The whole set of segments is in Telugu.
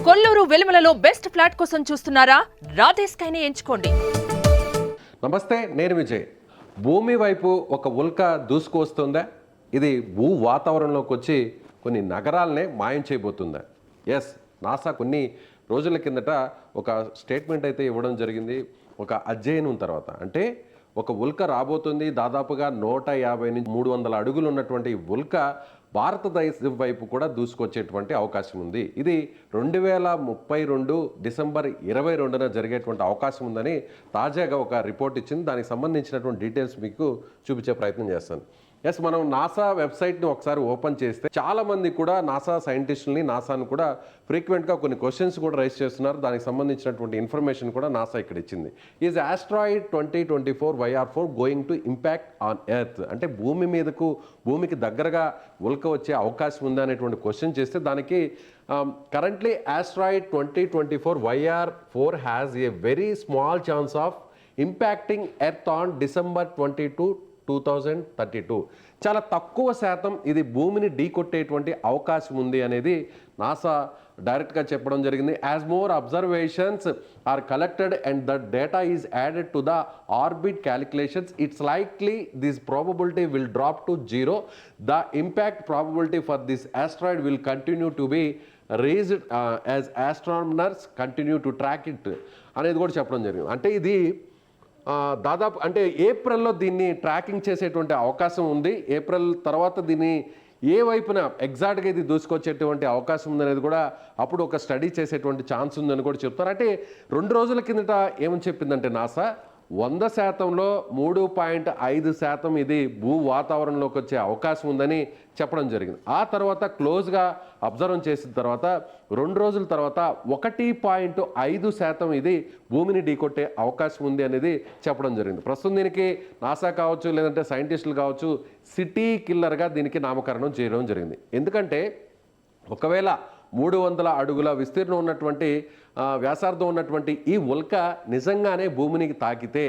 కొల్లూరు వెలుమలలో బెస్ట్ ఫ్లాట్ కోసం చూస్తున్నారా? రాధేశ్ స్కైని ఎంచుకోండి. నమస్తే, నేను విజయ్. భూమి వైపు ఒక ఉల్క దూసుకువస్తుందా? ఇది భూ వాతావరణంలోకి వచ్చి కొన్ని నగరాలనే మాయం చేయబోతుందా? ఎస్, నాసా కొన్ని రోజుల కిందట ఒక స్టేట్మెంట్ అయితే ఇవ్వడం జరిగింది. ఒక అధ్యయనం తర్వాత, అంటే ఒక ఉల్క రాబోతుంది, దాదాపుగా 150 నుంచి 300 అడుగులు ఉన్నటువంటి ఉల్క భారతదేశం వైపు కూడా దూసుకొచ్చేటువంటి అవకాశం ఉంది. ఇది 2032 డిసెంబర్ 22న జరిగేటువంటి అవకాశం ఉందని తాజాగా ఒక రిపోర్ట్ ఇచ్చింది. దానికి సంబంధించినటువంటి డీటెయిల్స్ మీకు చూపించే ప్రయత్నం చేస్తాను. ఎస్, మనం నాసా వెబ్సైట్ని ఒకసారి ఓపెన్ చేస్తే చాలామంది కూడా నాసా సైంటిస్టులని, నాసాను కూడా ఫ్రీక్వెంట్గా కొన్ని క్వశ్చన్స్ కూడా రైజ్ చేస్తున్నారు. దానికి సంబంధించినటువంటి ఇన్ఫర్మేషన్ కూడా నాసా ఇక్కడ ఇచ్చింది. Is asteroid 2024 YR4 going to impact on earth? అంటే భూమికి దగ్గరగా ఉల్క వచ్చే అవకాశం ఉందా అనేటువంటి క్వశ్చన్ చేస్తే దానికి currently asteroid 2024 YR4 has a very small chance of impacting earth on December 22, 2032. చాలా తక్కువ శాతం ఇది భూమిని ఢీకొట్టేటువంటి అవకాశం ఉంది అనేది నాసా డైరెక్ట్గా చెప్పడం జరిగింది. As more observations are collected and the data is added to the orbit calculations, it's likely this probability will drop to 0. The impact probability for this asteroid will continue to be raised as astronomers continue to track it అనేది కూడా చెప్పడం జరిగింది. అంటే ఇది దాదాపు అంటే ఏప్రిల్లో దీన్ని ట్రాకింగ్ చేసేటువంటి అవకాశం ఉంది. ఏప్రిల్ తర్వాత దీన్ని ఏ వైపున ఎగ్జాక్ట్గా ఇది దూసుకొచ్చేటువంటి అవకాశం ఉందనేది కూడా అప్పుడు ఒక స్టడీ చేసేటువంటి ఛాన్స్ ఉందని కూడా చెప్తారు. అంటే 2 రోజుల కిందట ఏమని చెప్పిందంటే నాసా 100%లో 3.5% ఇది భూ వాతావరణంలోకి వచ్చే అవకాశం ఉందని చెప్పడం జరిగింది. ఆ తర్వాత క్లోజ్గా అబ్జర్వ్ చేసిన తర్వాత 2 రోజుల తర్వాత 1.5% ఇది భూమిని ఢీకొట్టే అవకాశం ఉంది అనేది చెప్పడం జరిగింది. ప్రస్తుతం దీనికి నాసా కావచ్చు, లేదంటే సైంటిస్టులు కావచ్చు, సిటీ కిల్లర్గా దీనికి నామకరణం చేయడం జరిగింది. ఎందుకంటే ఒకవేళ 300 అడుగుల విస్తీర్ణం ఉన్నటువంటి వ్యాసార్థం ఉన్నటువంటి ఈ ఉల్క నిజంగానే భూమిని తాకితే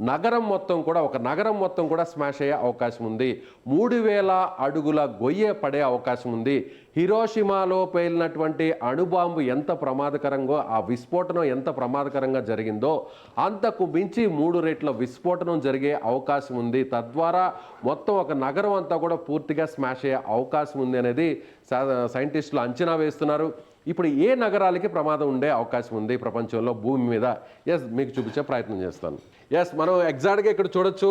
ఒక నగరం మొత్తం కూడా స్మాష్ అయ్యే అవకాశం ఉంది. 3000 అడుగుల గొయ్య పడే అవకాశం ఉంది. హిరోషిమాలో పేలినటువంటి అణుబాంబు ఎంత ప్రమాదకరంగా, ఆ విస్ఫోటనం ఎంత ప్రమాదకరంగా జరిగిందో అంతకు మించి 3 రెట్ల విస్ఫోటనం జరిగే అవకాశం ఉంది. తద్వారా మొత్తం ఒక నగరం అంతా కూడా పూర్తిగా స్మాష్ అయ్యే అవకాశం ఉంది అనేది సైంటిస్టులు అంచనా వేస్తున్నారు. ఇప్పుడు ఏ నగరాలకి ప్రమాదం ఉండే అవకాశం ఉంది ప్రపంచంలో భూమి మీద? ఎస్, మీకు చూపించే ప్రయత్నం చేస్తాను. ఎస్, మనం ఎగ్జాక్ట్గా ఇక్కడ చూడొచ్చు.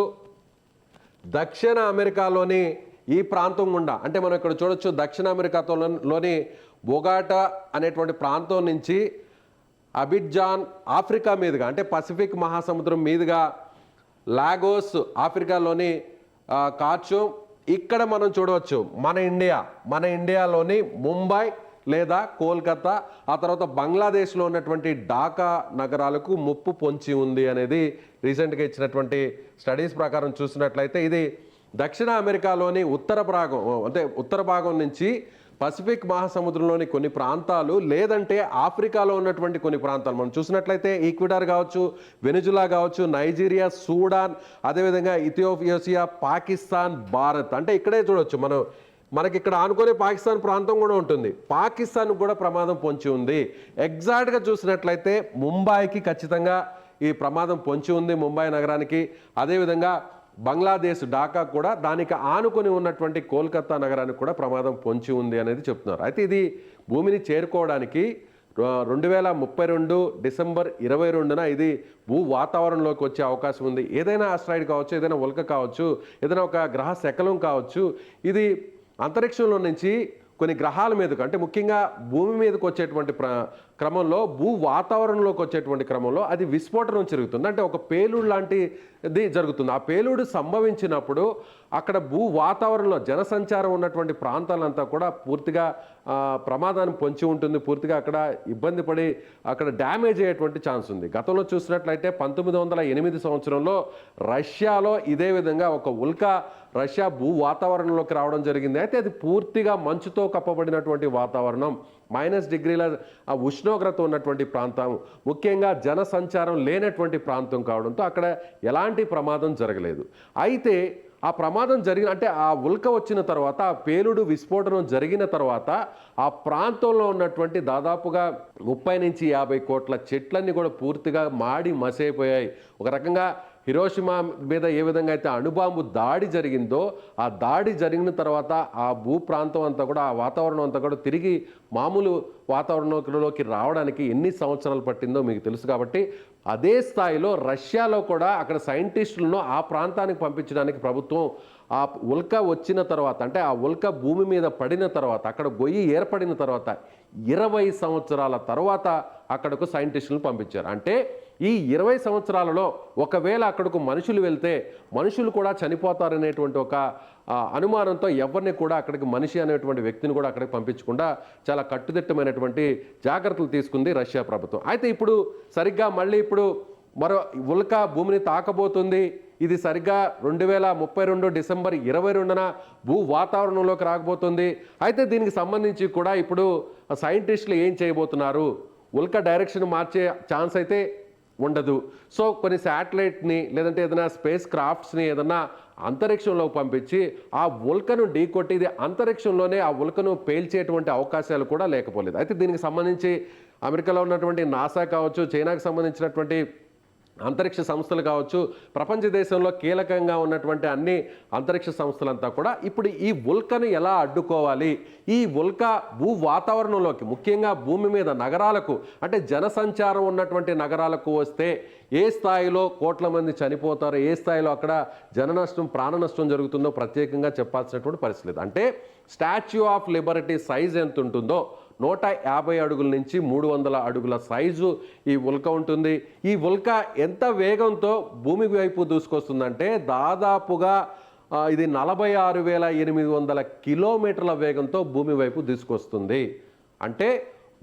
దక్షిణ అమెరికాలోని ఈ ప్రాంతం గుండా, అంటే మనం ఇక్కడ చూడొచ్చు, దక్షిణ అమెరికాలోని బొగాటా అనేటువంటి ప్రాంతం నుంచి అబిడ్జాన్ ఆఫ్రికా మీదుగా, అంటే పసిఫిక్ మహాసముద్రం మీదుగా లాగోస్ ఆఫ్రికాలోని కార్చూమ్, ఇక్కడ మనం చూడవచ్చు మన ఇండియాలోని ముంబై లేదా కోల్కతా, ఆ తర్వాత బంగ్లాదేశ్లో ఉన్నటువంటి ఢాకా నగరాలకు ముప్పు పొంచి ఉంది అనేది రీసెంట్గా ఇచ్చినటువంటి స్టడీస్ ప్రకారం చూసినట్లయితే ఇది దక్షిణ అమెరికాలోని ఉత్తర భాగం నుంచి పసిఫిక్ మహాసముద్రంలోని కొన్ని ప్రాంతాలు, లేదంటే ఆఫ్రికాలో ఉన్నటువంటి కొన్ని ప్రాంతాలు మనం చూసినట్లయితే ఈక్వెడార్ కావచ్చు, వెనిజులా కావచ్చు, నైజీరియా, సూడాన్, అదేవిధంగా ఇథియోపియా, పాకిస్తాన్, భారత్, అంటే ఇక్కడే చూడవచ్చు. మనకి ఇక్కడ ఆనుకునే పాకిస్తాన్ ప్రాంతం కూడా ఉంటుంది. పాకిస్తాన్ కూడా ప్రమాదం పొంచి ఉంది. ఎగ్జాక్ట్గా చూసినట్లయితే ముంబైకి ఖచ్చితంగా ఈ ప్రమాదం పొంచి ఉంది, ముంబై నగరానికి. అదేవిధంగా బంగ్లాదేశ్ ఢాకా కూడా, దానికి ఆనుకొని ఉన్నటువంటి కోల్కతా నగరానికి కూడా ప్రమాదం పొంచి ఉంది అనేది చెప్తున్నారు. అయితే ఇది భూమిని చేరుకోవడానికి 2032 డిసెంబర్ 22న ఇది భూ వాతావరణంలోకి వచ్చే అవకాశం ఉంది. ఏదైనా ఆస్ట్రాయిడ్ కావచ్చు, ఏదైనా ఉల్క కావచ్చు, ఏదైనా ఒక గ్రహ శకలం కావచ్చు, ఇది అంతరిక్షంలో నుంచి కొన్ని గ్రహాల మీదకు, అంటే ముఖ్యంగా భూమి మీదకి వచ్చేటువంటి క్రమంలో, భూ వాతావరణంలోకి వచ్చేటువంటి క్రమంలో అది విస్ఫోటనం జరుగుతుంది. అంటే ఒక పేలుడు లాంటిది జరుగుతుంది. ఆ పేలుడు సంభవించినప్పుడు అక్కడ భూ వాతావరణంలో జనసంచారం ఉన్నటువంటి ప్రాంతాలంతా కూడా పూర్తిగా ప్రమాదాన్ని పొంచి ఉంటుంది. పూర్తిగా అక్కడ ఇబ్బంది పడి అక్కడ డ్యామేజ్ అయ్యేటువంటి ఛాన్స్ ఉంది. గతంలో చూసినట్లయితే 1908 సంవత్సరంలో రష్యాలో ఇదే విధంగా ఒక ఉల్క రష్యా భూ వాతావరణంలోకి రావడం జరిగింది. అయితే అది పూర్తిగా మంచుతో కప్పబడినటువంటి వాతావరణం, -డిగ్రీల ఉష్ణోగ్రత ఉన్నటువంటి ప్రాంతం, ముఖ్యంగా జనసంచారం లేనటువంటి ప్రాంతం కావడంతో అక్కడ ఎలాంటి ప్రమాదం జరగలేదు. అయితే ఆ ప్రమాదం జరిగిన అంటే ఆ ఉల్క వచ్చిన తర్వాత ఆ పేలుడు విస్ఫోటనం జరిగిన తర్వాత ఆ ప్రాంతంలో ఉన్నటువంటి దాదాపుగా 30 నుంచి 50 కోట్ల చెట్లన్నీ కూడా పూర్తిగా మాడి మసైపోయాయి. ఒక రకంగా హిరోషిమా మీద ఏ విధంగా అయితే అణుబాంబు దాడి జరిగిందో ఆ దాడి జరిగిన తర్వాత ఆ భూ ప్రాంతం అంతా కూడా ఆ వాతావరణం అంతా కూడా తిరిగి మామూలు వాతావరణంలోకి రావడానికి ఎన్ని సంవత్సరాలు పట్టిందో మీకు తెలుసు. కాబట్టి అదే స్థాయిలో రష్యాలో కూడా అక్కడ సైంటిస్టులను ఆ ప్రాంతానికి పంపించడానికి ప్రభుత్వం ఆ ఉల్క వచ్చిన తర్వాత అంటే ఆ ఉల్క భూమి మీద పడిన తర్వాత అక్కడ గొయ్యి ఏర్పడిన తర్వాత 20 సంవత్సరాల తర్వాత అక్కడకు సైంటిస్టులను పంపించారు. అంటే ఈ 20 సంవత్సరాలలో ఒకవేళ అక్కడకు మనుషులు వెళ్తే మనుషులు కూడా చనిపోతారనేటువంటి ఒక అనుమానంతో ఎవరిని కూడా అక్కడికి మనిషి అనేటువంటి వ్యక్తిని కూడా అక్కడికి పంపించకుండా చాలా కట్టుదిట్టమైనటువంటి జాగ్రత్తలు తీసుకుంది రష్యా ప్రభుత్వం. అయితే ఇప్పుడు సరిగ్గా మళ్ళీ ఇప్పుడు మరో ఉల్క భూమిని తాకబోతుంది. ఇది సరిగ్గా 2032 డిసెంబర్ 22న భూ వాతావరణంలోకి రాకపోతుంది. అయితే దీనికి సంబంధించి కూడా ఇప్పుడు సైంటిస్టులు ఏం చేయబోతున్నారు, ఉల్క డైరెక్షన్ మార్చే ఛాన్స్ అయితే ఉండదు. సో కొన్ని శాటిలైట్ని లేదంటే ఏదైనా స్పేస్ క్రాఫ్ట్స్ని ఏదైనా అంతరిక్షంలో పంపించి ఆ ఉల్కను ఢీకొట్టి ఇది అంతరిక్షంలోనే ఆ ఉల్కను పేల్చేటువంటి అవకాశాలు కూడా లేకపోలేదు. అయితే దీనికి సంబంధించి అమెరికాలో ఉన్నటువంటి నాసా కావచ్చు, చైనాకు సంబంధించినటువంటి అంతరిక్ష సంస్థలు కావచ్చు, ప్రపంచ దేశంలో కీలకంగా ఉన్నటువంటి అన్ని అంతరిక్ష సంస్థలంతా కూడా ఇప్పుడు ఈ ఉల్కను ఎలా అడ్డుకోవాలి, ఈ ఉల్క భూ వాతావరణంలోకి ముఖ్యంగా భూమి మీద నగరాలకు అంటే జనసంచారం ఉన్నటువంటి నగరాలకు వస్తే ఏ స్థాయిలో కోట్ల మంది చనిపోతారో, ఏ స్థాయిలో అక్కడ జన నష్టం ప్రాణ నష్టం జరుగుతుందో ప్రత్యేకంగా చెప్పాల్సినటువంటి పరిస్థితి లేదు. అంటే స్టాచ్యూ ఆఫ్ లిబర్టీ సైజ్ ఎంత ఉంటుందో 150 అడుగుల నుంచి 300 అడుగుల సైజు ఈ ఉల్క ఉంటుంది. ఈ ఉల్క ఎంత వేగంతో భూమి వైపు దూసుకొస్తుందంటే దాదాపుగా ఇది 46,800 కిలోమీటర్ల వేగంతో భూమి వైపు దూసుకొస్తుంది. అంటే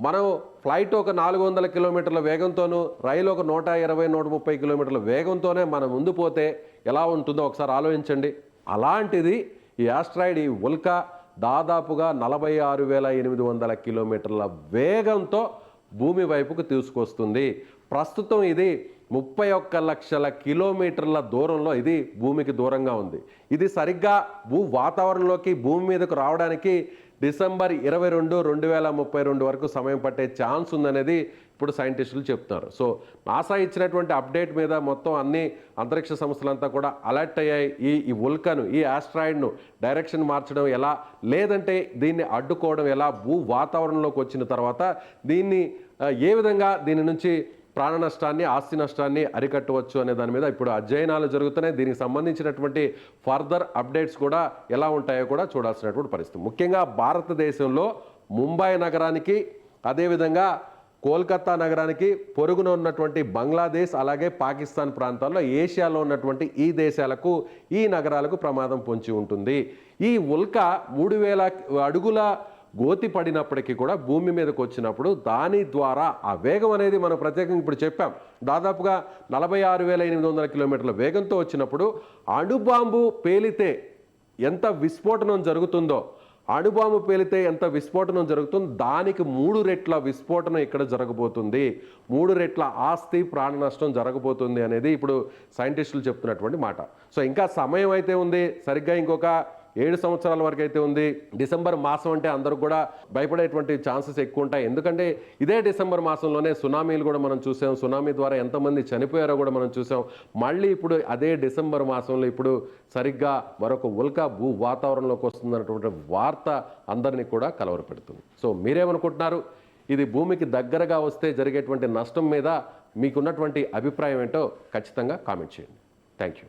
మనం ఫ్లైట్ ఒక 400 కిలోమీటర్ల వేగంతోనూ రైలు ఒక 120-130 కిలోమీటర్ల వేగంతోనే మనం ముందు పోతే ఎలా ఉంటుందో ఒకసారి ఆలోచించండి. అలాంటిది ఈ ఆస్ట్రాయిడ్ ఈ ఉల్క దాదాపుగా 46,800 కిలోమీటర్ల వేగంతో భూమి వైపుకు తీసుకొస్తుంది. ప్రస్తుతం ఇది 31 లక్షల కిలోమీటర్ల దూరంలో ఇది భూమికి దూరంగా ఉంది. ఇది సరిగ్గా భూ వాతావరణంలోకి భూమి మీదకు రావడానికి డిసెంబర్ 22, 2032 వరకు సమయం పట్టే ఛాన్స్ ఉందనేది ఇప్పుడు సైంటిస్టులు చెప్తున్నారు. సో నాసా ఇచ్చినటువంటి అప్డేట్ మీద మొత్తం అన్ని అంతరిక్ష సంస్థలంతా కూడా అలర్ట్ అయ్యాయి. ఈ ఉల్కను ఈ ఆస్ట్రాయిడ్ను డైరెక్షన్ మార్చడం ఎలా, లేదంటే దీన్ని అడ్డుకోవడం ఎలా, భూ వాతావరణంలోకి వచ్చిన తర్వాత దీన్ని ఏ విధంగా దీని నుంచి ప్రాణ నష్టాన్ని ఆస్తి నష్టాన్ని అరికట్టవచ్చు అనే దాని మీద ఇప్పుడు అధ్యయనాలు జరుగుతున్నాయి. దీనికి సంబంధించినటువంటి ఫర్దర్ అప్డేట్స్ కూడా ఎలా ఉంటాయో కూడా చూడాల్సినటువంటి పరిస్థితి. ముఖ్యంగా భారతదేశంలో ముంబై నగరానికి అదేవిధంగా కోల్కతా నగరానికి పొరుగున ఉన్నటువంటి బంగ్లాదేశ్ అలాగే పాకిస్తాన్ ప్రాంతాల్లో ఏషియాలో ఉన్నటువంటి ఈ దేశాలకు ఈ నగరాలకు ప్రమాదం పొంచి ఉంటుంది. ఈ ఉల్క 3,000 అడుగుల గోతి పడినప్పటికీ కూడా భూమి మీదకి వచ్చినప్పుడు దాని ద్వారా ఆ వేగం అనేది మనం ప్రత్యేకంగా ఇప్పుడు చెప్పాం దాదాపుగా 46,800 కిలోమీటర్ల వేగంతో వచ్చినప్పుడు అణుబాంబు పేలితే ఎంత విస్ఫోటనం జరుగుతుందో, అణుబాంబు పేలితే ఎంత విస్ఫోటనం జరుగుతుందో దానికి 3 రెట్ల విస్ఫోటనం ఇక్కడ జరగబోతుంది. 3 రెట్ల ఆస్తి ప్రాణ నష్టం జరగబోతుంది అనేది ఇప్పుడు సైంటిస్టులు చెప్తున్నటువంటి మాట. సో ఇంకా సమయం అయితే ఉంది, సరిగ్గా ఇంకొక 7 సంవత్సరాల వరకు అయితే ఉంది. డిసెంబర్ మాసం అంటే అందరూ కూడా భయపడేటువంటి ఛాన్సెస్ ఎక్కువ ఉంటాయి. ఎందుకంటే ఇదే డిసెంబర్ మాసంలోనే సునామీలు కూడా మనం చూసాం. సునామీ ద్వారా ఎంతమంది చనిపోయారో కూడా మనం చూసాం. మళ్ళీ ఇప్పుడు అదే డిసెంబర్ మాసంలో ఇప్పుడు సరిగ్గా మరొక ఉల్క భూ వాతావరణంలోకి వస్తుందన్నటువంటి వార్త అందరినీ కూడా కలవరపెడుతుంది. సో మీరేమనుకుంటున్నారు? ఇది భూమికి దగ్గరగా వస్తే జరిగేటువంటి నష్టం మీద మీకున్నటువంటి అభిప్రాయం ఏంటో ఖచ్చితంగా కామెంట్ చేయండి. Thank you.